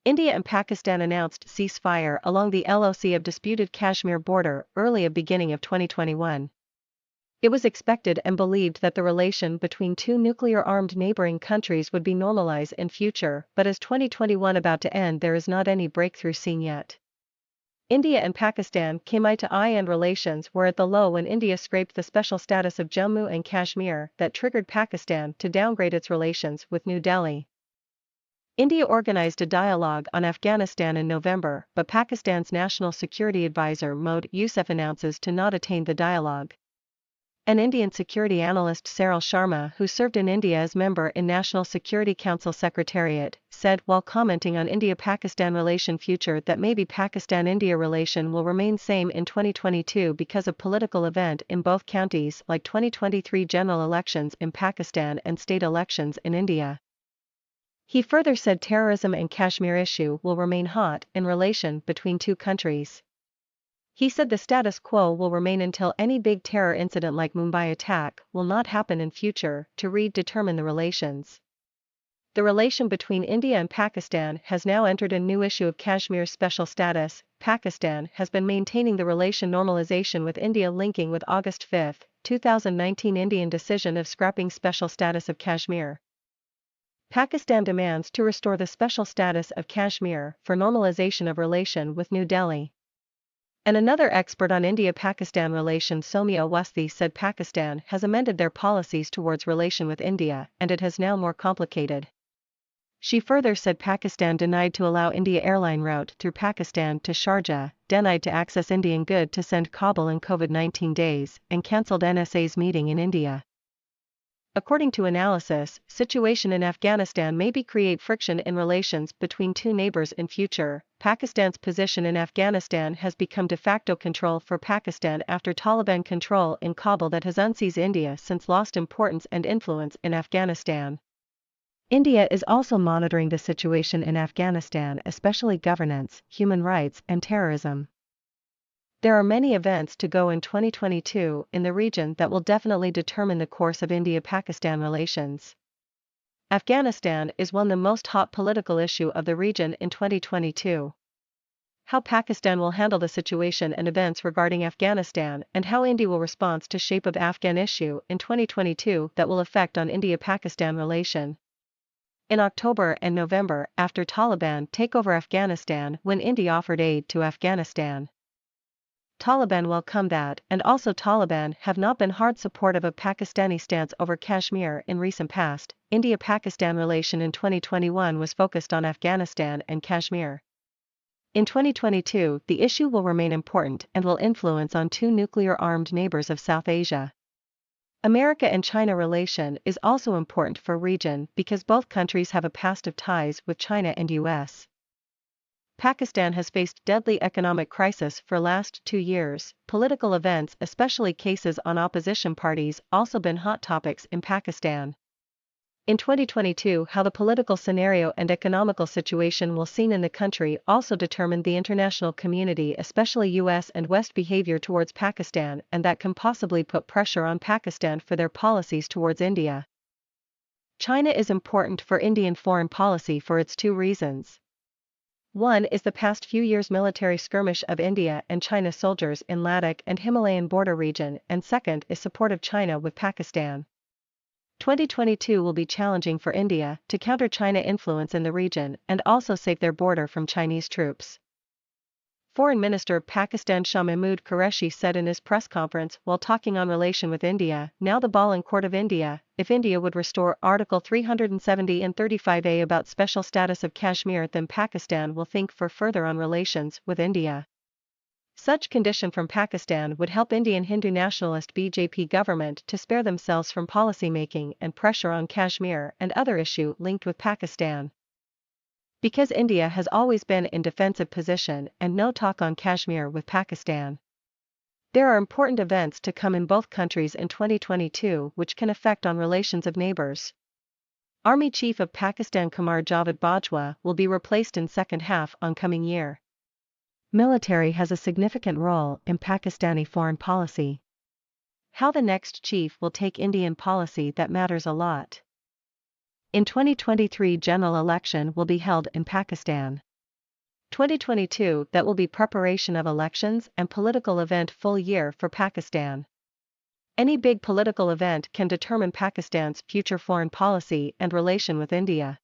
India and Pakistan announced ceasefire along the LOC of disputed Kashmir border early at beginning of 2021. It was expected and believed that the relation between two nuclear-armed neighboring countries would be normalized in future, but as 2021 about to end, there is not any breakthrough seen yet. India and Pakistan came eye to eye and relations were at the low when India scraped the special status of Jammu and Kashmir that triggered Pakistan to downgrade its relations with New Delhi. India organized a dialogue on Afghanistan in November, but Pakistan's National Security Advisor Mohd Yusuf announces to not attain the dialogue. An Indian security analyst Saril Sharma, who served in India as member in National Security Council Secretariat, said while commenting on India-Pakistan relation future that maybe Pakistan-India relation will remain same in 2022 because of political event in both counties like 2023 general elections in Pakistan and state elections in India. He further said terrorism and Kashmir issue will remain hot in relation between two countries. He said the status quo will remain until any big terror incident like Mumbai attack will not happen in future to redetermine the relations. The relation between India and Pakistan has now entered a new issue of Kashmir's special status. Pakistan has been maintaining the relation normalization with India linking with August 5, 2019 Indian decision of scrapping special status of Kashmir. Pakistan demands to restore the special status of Kashmir for normalization of relation with New Delhi. And another expert on India-Pakistan relations Soumya Awasthi said Pakistan has amended their policies towards relation with India and it has now more complicated. She further said Pakistan denied to allow India airline route through Pakistan to Sharjah, denied to access Indian good to send Kabul in COVID-19 days, and cancelled NSA's meeting in India. According to analysis, situation in Afghanistan may create friction in relations between two neighbors in future. Pakistan's position in Afghanistan has become de facto control for Pakistan after Taliban control in Kabul that has unseized India since lost importance and influence in Afghanistan. India is also monitoring the situation in Afghanistan, especially governance, human rights, and terrorism. There are many events to go in 2022 in the region that will definitely determine the course of India-Pakistan relations. Afghanistan is one of the most hot political issue of the region in 2022. How Pakistan will handle the situation and events regarding Afghanistan and how India will respond to shape of Afghan issue in 2022 that will affect on India-Pakistan relation. In October and November after Taliban take over Afghanistan when India offered aid to Afghanistan. Taliban welcome that, and also Taliban have not been hard supportive of Pakistani stance over Kashmir in recent past. India-Pakistan relation in 2021 was focused on Afghanistan and Kashmir. In 2022, the issue will remain important and will influence on two nuclear-armed neighbors of South Asia. America and China relation is also important for region because both countries have a past of ties with China and US. Pakistan has faced deadly economic crisis for last 2 years. Political events, especially cases on opposition parties, also been hot topics in Pakistan. In 2022, how the political scenario and economical situation will seen in the country also determined the international community, especially US and West behavior towards Pakistan, and that can possibly put pressure on Pakistan for their policies towards India. China is important for Indian foreign policy for its two reasons. One is the past few years military skirmish of India and China soldiers in Ladakh and Himalayan border region, and second is support of China with Pakistan. 2022 will be challenging for India to counter China influence in the region and also save their border from Chinese troops. Foreign Minister of Pakistan Shah Mahmood Qureshi said in his press conference while talking on relation with India, now the ball in court of India, if India would restore Article 370 and 35A about special status of Kashmir, then Pakistan will think for further on relations with India. Such condition from Pakistan would help Indian Hindu nationalist BJP government to spare themselves from policy making and pressure on Kashmir and other issue linked with Pakistan. Because India has always been in defensive position and no talk on Kashmir with Pakistan. There are important events to come in both countries in 2022 which can affect on relations of neighbors. Army Chief of Pakistan Qamar Javed Bajwa will be replaced in second half on coming year. Military has a significant role in Pakistani foreign policy. How the next chief will take Indian policy that matters a lot. In 2023 general election will be held in Pakistan. 2022 that will be preparation of elections and political event full year for Pakistan. Any big political event can determine Pakistan's future foreign policy and relation with India.